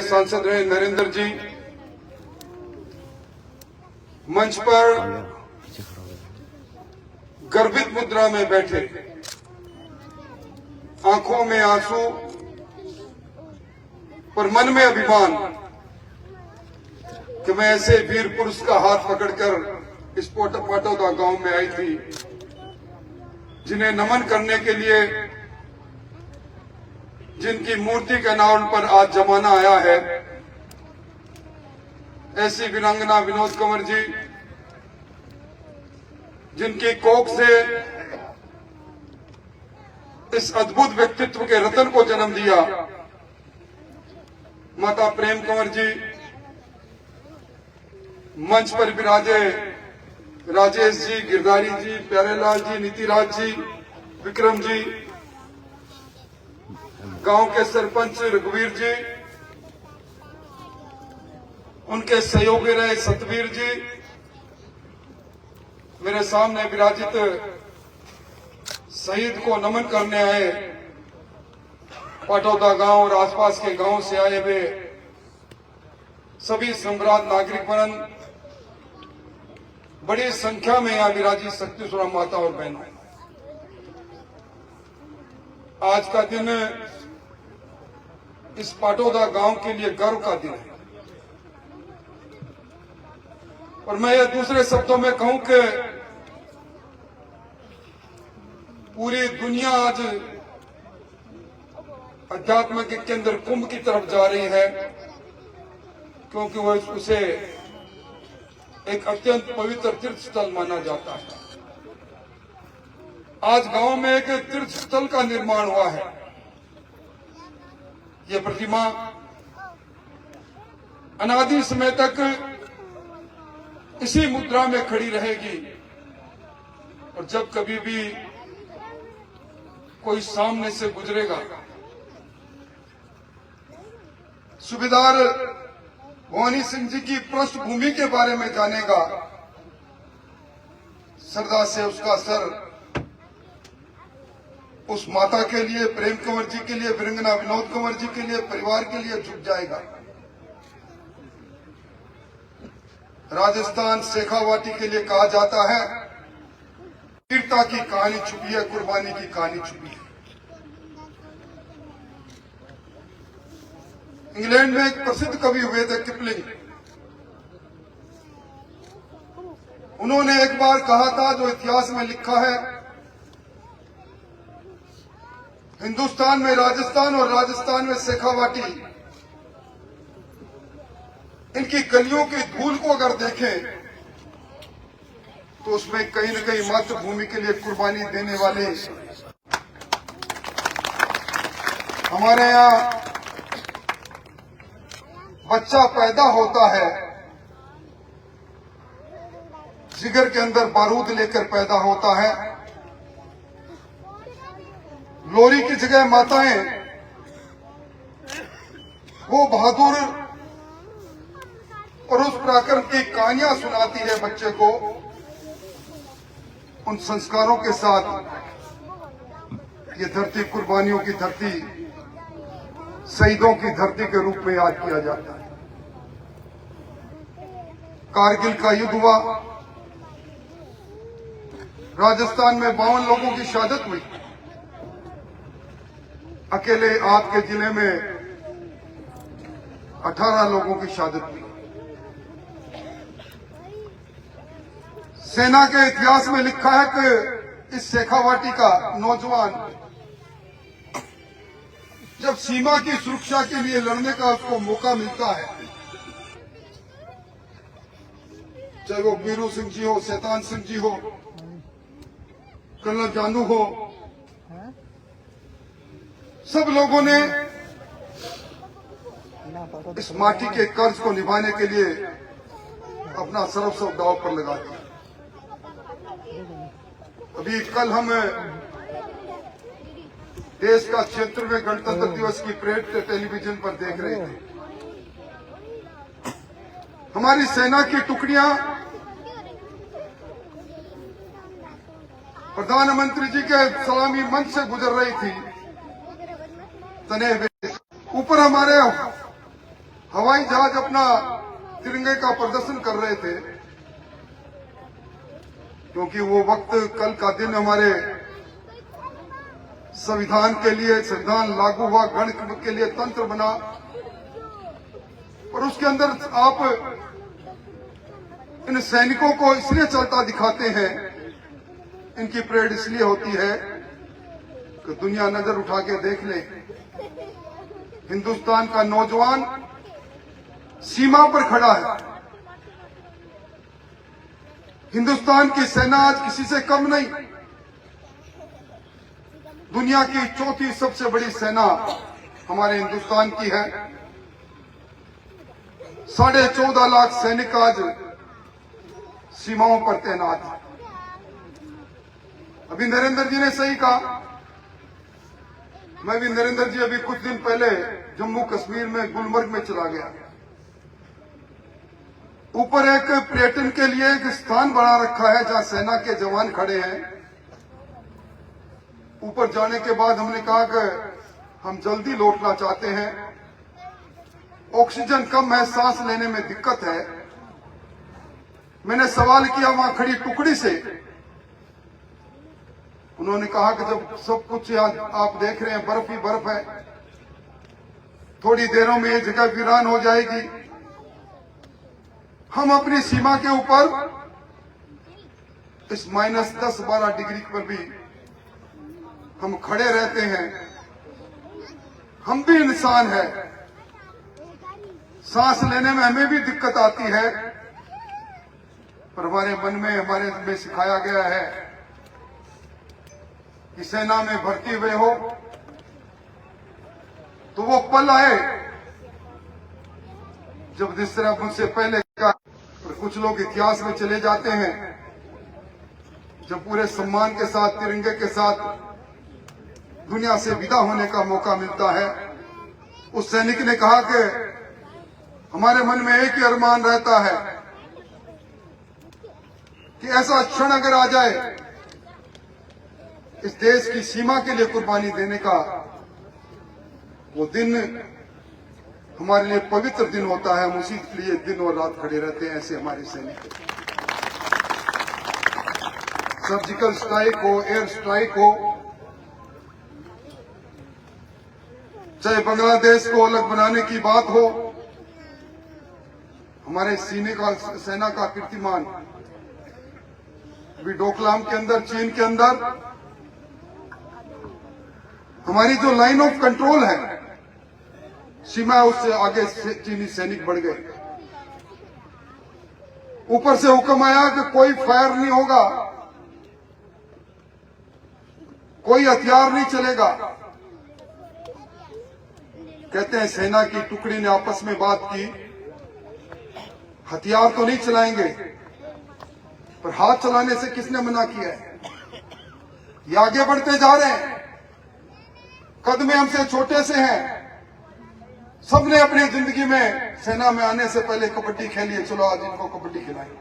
सांसद रहे नरेंद्र जी, मंच पर गर्वित मुद्रा में बैठे, आंखों में आंसू पर मन में अभिमान कि मैं ऐसे वीर पुरुष का हाथ पकड़कर इस पाटौदा गांव में आई थी, जिन्हें नमन करने के लिए, जिनकी मूर्ति के अनावरण पर आज जमाना आया है। ऐसी वीरांगना विनोद कंवर जी, जिनकी कोख से इस अद्भुत व्यक्तित्व के रतन को जन्म दिया, माता प्रेम कंवर जी, मंच पर विराजे राजेश जी, गिरधारी जी, प्यारेलाल जी, नीतिराज जी, विक्रम जी, गांव के सरपंच रघुवीर जी, उनके सहयोगी रहे सतवीर जी, मेरे सामने विराजित शहीद को नमन करने आए पाटौदा गांव और आसपास के गांव से आए हुए सभी सम्राट नागरिक वरण, बड़ी संख्या में यहां विराजित शक्तिशाली माता और बहनों, आज का दिन इस पाटौदा गांव के लिए गर्व का दिन है। और मैं ये दूसरे शब्दों में कहूं कि पूरी दुनिया आज अध्यात्म के केंद्र कुंभ की तरफ जा रही है, क्योंकि वह उसे एक अत्यंत पवित्र तीर्थ स्थल माना जाता है। आज गांव में एक तीर्थ स्थल का निर्माण हुआ है। ये प्रतिमा अनादि समय तक इसी मुद्रा में खड़ी रहेगी, और जब कभी भी कोई सामने से गुजरेगा, सूबेदार भवानी सिंह जी की पृष्ठभूमि के बारे में जानेगा, श्रद्धा से उसका सर उस माता के लिए, प्रेम कंवर जी के लिए, वीरांगना विनोद कंवर जी के लिए, परिवार के लिए झुक जाएगा। राजस्थान शेखावाटी के लिए कहा जाता है, वीरता की कहानी छुपी है, कुर्बानी की कहानी छुपी है। इंग्लैंड में एक प्रसिद्ध कवि हुए थे किपलिंग, उन्होंने एक बार कहा था, जो इतिहास में लिखा है, हिंदुस्तान में राजस्थान और राजस्थान में शेखावाटी, इनकी गलियों की धूल को अगर देखें तो उसमें कहीं न कहीं मातृभूमि के लिए कुर्बानी देने वाले हमारे यहाँ बच्चा पैदा होता है, जिगर के अंदर बारूद लेकर पैदा होता है। लोरी की जगह माताएं वो बहादुर और उस पराक्रम की कहानियां सुनाती है बच्चे को। उन संस्कारों के साथ ये धरती कुर्बानियों की धरती, शहीदों की धरती के रूप में याद किया जाता है। कारगिल का युद्ध हुआ, राजस्थान में 52 लोगों की शहादत हुई। अकेले आपके जिले में 18 लोगों की शहादत हुई। सेना के इतिहास में लिखा है कि इस शेखावाटी का नौजवान जब सीमा की सुरक्षा के लिए लड़ने का उसको मौका मिलता है, चाहे वो बीरू सिंह जी हो, शैतान सिंह जी हो, कर्नल जानू हो, सब लोगों ने इस माटी के कर्ज को निभाने के लिए अपना सर्वस्व दांव पर लगा दिया। अभी कल हम देश का 76वें गणतंत्र दिवस की परेड टेलीविजन पर देख रहे थे। हमारी सेना की टुकड़ियां प्रधानमंत्री जी के सलामी मंच से गुजर रही थी। तने ऊपर हमारे हवाई जहाज अपना तिरंगे का प्रदर्शन कर रहे थे, क्योंकि वो वक्त, कल का दिन हमारे संविधान के लिए, संविधान लागू हुआ, गण के लिए तंत्र बना, और उसके अंदर आप इन सैनिकों को इसलिए चलता दिखाते हैं, इनकी परेड इसलिए होती है कि दुनिया नजर उठा के देख ले, हिंदुस्तान का नौजवान सीमा पर खड़ा है। हिंदुस्तान की सेना आज किसी से कम नहीं, दुनिया की चौथी सबसे बड़ी सेना हमारे हिंदुस्तान की है। 14.5 लाख सैनिक आज सीमाओं पर तैनात है। अभी नरेंद्र जी ने सही कहा, मैं भी नरेंद्र जी अभी कुछ दिन पहले जम्मू कश्मीर में गुलमर्ग में चला गया। ऊपर एक पर्यटन के लिए एक स्थान बना रखा है जहां सेना के जवान खड़े हैं। ऊपर जाने के बाद हमने कहा कि हम जल्दी लौटना चाहते हैं, ऑक्सीजन कम है, सांस लेने में दिक्कत है। मैंने सवाल किया वहां खड़ी टुकड़ी से, उन्होंने कहा कि जब सब कुछ यहाँ आप देख रहे हैं बर्फ ही बर्फ है, थोड़ी देरों में ये जगह वीरान हो जाएगी। हम अपनी सीमा के ऊपर इस -10-12 डिग्री पर भी हम खड़े रहते हैं। हम भी इंसान हैं, सांस लेने में हमें भी दिक्कत आती है, पर हमारे मन में, हमारे में सिखाया गया है कि सेना में भर्ती हुए हो तो वो पल आए जब, जिस तरह मुझसे पहले का, और कुछ लोग इतिहास में चले जाते हैं, जब पूरे सम्मान के साथ, तिरंगे के साथ दुनिया से विदा होने का मौका मिलता है। उस सैनिक ने कहा कि हमारे मन में एक ही अरमान रहता है कि ऐसा क्षण अगर आ जाए, इस देश की सीमा के लिए कुर्बानी देने का, वो दिन हमारे लिए पवित्र दिन होता है। हम उसी के लिए दिन और रात खड़े रहते हैं। ऐसे हमारे सैनिक, सर्जिकल स्ट्राइक हो, एयर स्ट्राइक हो, चाहे बांग्लादेश को अलग बनाने की बात हो, हमारे सेना का कीर्तिमान अभी डोकलाम के अंदर, चीन के अंदर, हमारी जो लाइन ऑफ कंट्रोल है सीमा, उससे आगे चीनी सैनिक बढ़ गए। ऊपर से हुक्म आया कि कोई फायर नहीं होगा, कोई हथियार नहीं चलेगा। कहते हैं सेना की टुकड़ी ने आपस में बात की, हथियार तो नहीं चलाएंगे, पर हाथ चलाने से किसने मना किया है? ये आगे बढ़ते जा रहे हैं, कदम हमसे छोटे से हैं। सबने अपनी जिंदगी में सेना में आने से पहले कबड्डी खेली है, चलो आज इनको कबड्डी खिलाएं।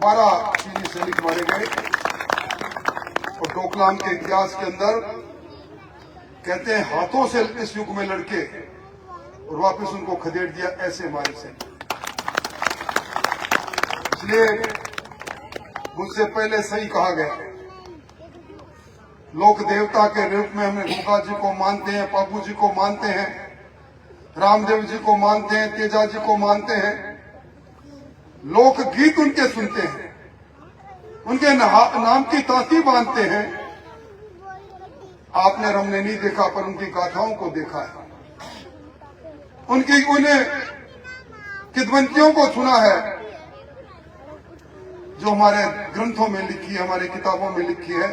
12 चीनी सैनिक मारे गए। और डोकलाम के इतिहास के अंदर कहते हैं हाथों से इस युग में लड़के और वापस उनको खदेड़ दिया, ऐसे हमारे सैनिक। इसलिए मुझसे पहले सही कहा गया, लोक देवता के रूप में हमें गंगा जी को मानते हैं, बाबू जी को मानते हैं, रामदेव जी को मानते हैं, तेजा जी को मानते हैं। लोक गीत उनके सुनते हैं, उनके नाम की ताती बांधते हैं। आपने और हमने नहीं देखा, पर उनकी गाथाओं को देखा है, उन्हें किदवंतियों को सुना है, जो हमारे ग्रंथों में लिखी है, हमारी किताबों में लिखी है।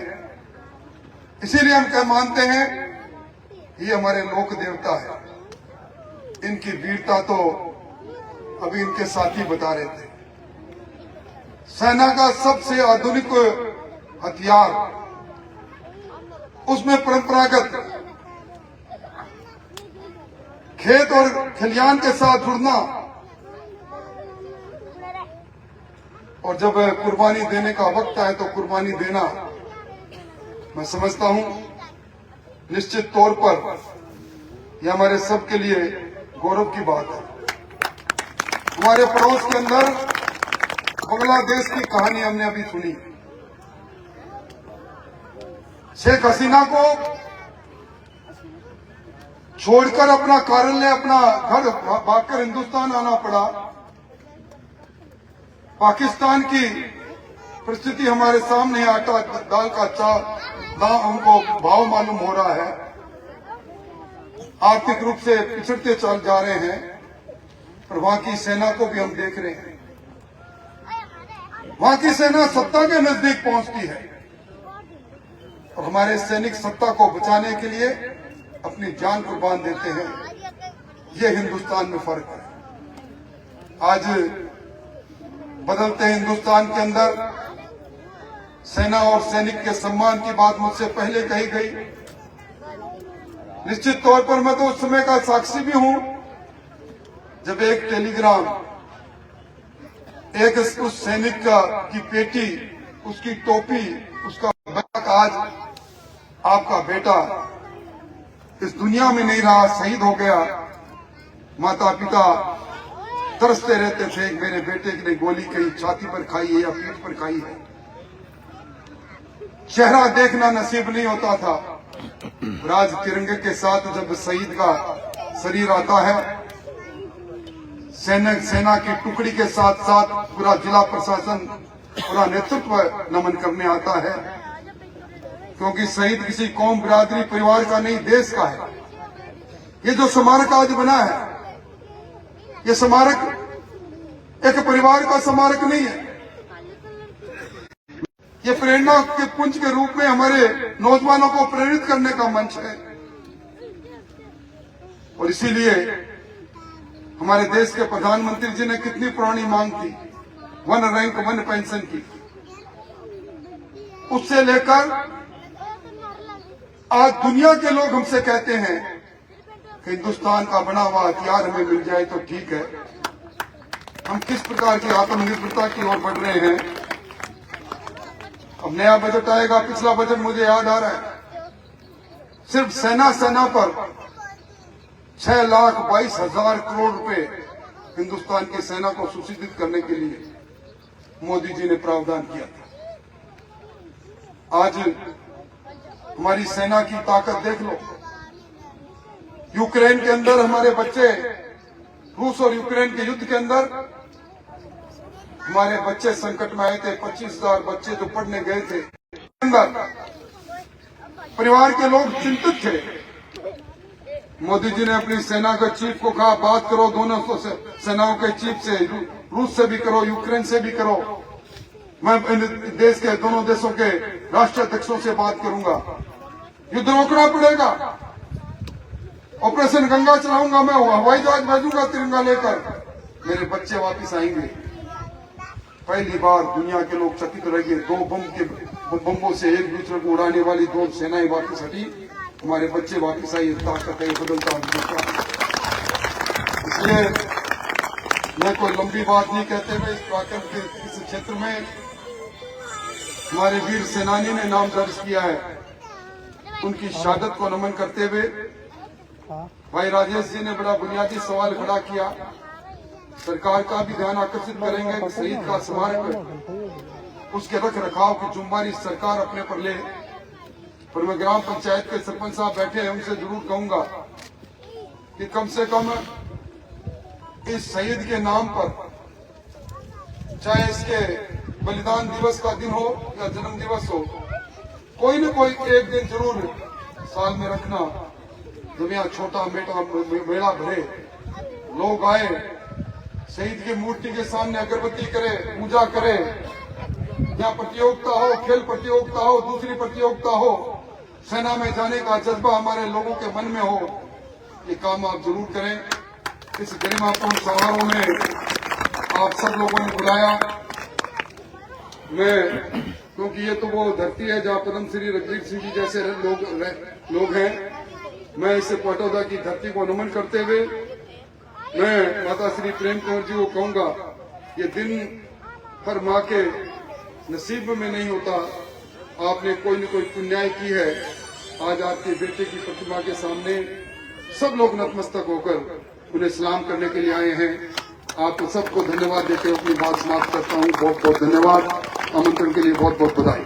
इसीलिए हम क्या मानते हैं, ये हमारे लोक देवता है। इनकी वीरता तो अभी इनके साथी बता रहे थे। सेना का सबसे आधुनिक हथियार, उसमें परंपरागत खेत और खलियान के साथ जुड़ना, और जब कुर्बानी देने का वक्त आए तो कुर्बानी देना, मैं समझता हूं निश्चित तौर पर यह हमारे सबके लिए गौरव की बात है। हमारे पड़ोस के अंदर बांग्लादेश की कहानी हमने अभी सुनी। शेख हसीना को छोड़कर अपना कार्यालय, अपना घर भागकर हिंदुस्तान आना पड़ा। पाकिस्तान की परिस्थिति हमारे सामने, आटा दाल का दाम हमको भाव मालूम हो रहा है। आर्थिक रूप से पिछड़ते चल जा रहे हैं, और वहां की सेना को भी हम देख रहे हैं। वहां की सेना सत्ता के नजदीक पहुंचती है, और हमारे सैनिक सत्ता को बचाने के लिए अपनी जान कुर्बान देते हैं। ये हिंदुस्तान में फर्क है। आज बदलते हिंदुस्तान के अंदर सेना और सैनिक के सम्मान की बात मुझसे पहले कही गई। निश्चित तौर पर मैं तो उस समय का साक्षी भी हूं जब एक टेलीग्राम, एक उस सैनिक की पेटी, उसकी टोपी, उसका बैग, आज आपका बेटा इस दुनिया में नहीं रहा, शहीद हो गया। माता पिता तरसते रहते थे, मेरे बेटे की गोली कहीं छाती पर खाई है या पीठ पर खाई है। चेहरा देखना नसीब नहीं होता था। राज तिरंगे के साथ जब शहीद का शरीर आता है, सेना की टुकड़ी के साथ साथ पूरा जिला प्रशासन, पूरा नेतृत्व नमन करने आता है, क्योंकि शहीद किसी कौम, बिरादरी, परिवार का नहीं, देश का है। ये जो स्मारक आज बना है, ये स्मारक एक परिवार का स्मारक नहीं है। ये प्रेरणा के पुंज के रूप में हमारे नौजवानों को प्रेरित करने का मंच है। और इसीलिए हमारे देश के प्रधानमंत्री जी ने कितनी पुरानी मांग थी, 1 रैंक 1 पेंशन की। उससे लेकर आज दुनिया के लोग हमसे कहते हैं कि हिंदुस्तान का बना हुआ हथियार हमें मिल जाए तो ठीक है। हम किस प्रकार की आत्मनिर्भरता की ओर बढ़ रहे हैं। अब नया बजट आएगा, पिछला बजट मुझे याद आ रहा है, सिर्फ सेना पर 6,22,000 करोड़ रुपए हिंदुस्तान की सेना को सुशोभित करने के लिए मोदी जी ने प्रावधान किया था। आज हमारी सेना की ताकत देख लो। यूक्रेन के अंदर हमारे बच्चे, रूस और यूक्रेन के युद्ध के अंदर हमारे बच्चे संकट में आए थे। 25,000 बच्चे जो पढ़ने गए थे, अंदर परिवार के लोग चिंतित थे। मोदी जी ने अपनी सेना के चीफ को कहा, बात करो दोनों सेनाओं के चीफ से, रूस से भी करो, यूक्रेन से भी करो। मैं देश के दोनों देशों के राष्ट्राध्यक्षों से बात करूंगा। युद्ध रोकना पड़ेगा। ऑपरेशन गंगा चलाऊंगा, मैं हवाई जहाज भेजूंगा तिरंगा लेकर, मेरे बच्चे वापिस आएंगे। पहली बार दुनिया के लोग चकित रह गए। 2 बम्बों से एक दूसरे को उड़ाने वाली 2 सेनाएं वापिस हटी, हमारे बच्चे वापिस आई। ताकत है, बदलता हिंदुस्तान। इसलिए मैं कोई लंबी बात नहीं कहते हुए इस क्षेत्र में हमारे वीर सेनानी ने नाम दर्ज किया है, उनकी शहादत को नमन करते हुए भाई राजेश जी ने बड़ा बुनियादी सवाल खड़ा किया। सरकार का भी ध्यान आकर्षित करेंगे कि शहीद का स्मारक, उसके रख रखाव की जिम्मेदारी सरकार अपने पर ले। पर मैं ग्राम पंचायत के सरपंच साहब बैठे हैं, उनसे जरूर कहूंगा कि कम से कम इस शहीद के नाम पर, चाहे इसके बलिदान दिवस का दिन हो या जन्म दिवस हो, कोई न कोई एक दिन जरूर साल में रखना, जब यहाँ छोटा मेटा मेला भरे, लोग आए, शहीद की मूर्ति के सामने अगरबत्ती करे, पूजा करे, यहाँ प्रतियोगिता हो, खेल प्रतियोगिता हो, दूसरी प्रतियोगिता हो, सेना में जाने का जज्बा हमारे लोगों के मन में हो, ये काम आप जरूर करें। इस गरिमापूर्ण समारोह में आप सब लोगों ने बुलाया। मैं, क्योंकि ये तो वो धरती है जहाँ पद्म श्री रघुवीर सिंह जी जैसे लोग हैं, मैं इस पटौदा की धरती को नमन करते हुए मैं माता श्री प्रेम कौर जी को कहूंगा, ये दिन हर माँ के नसीब में नहीं होता। आपने कोई न कोई पुण्याई की है। आज आपके बेटे की प्रतिमा के सामने सब लोग नतमस्तक होकर उन्हें सलाम करने के लिए आए हैं। आप सबको धन्यवाद देते हुए अपनी बात समाप्त करता हूं। बहुत बहुत धन्यवाद। आमंत्रण के लिए बहुत बहुत बधाई।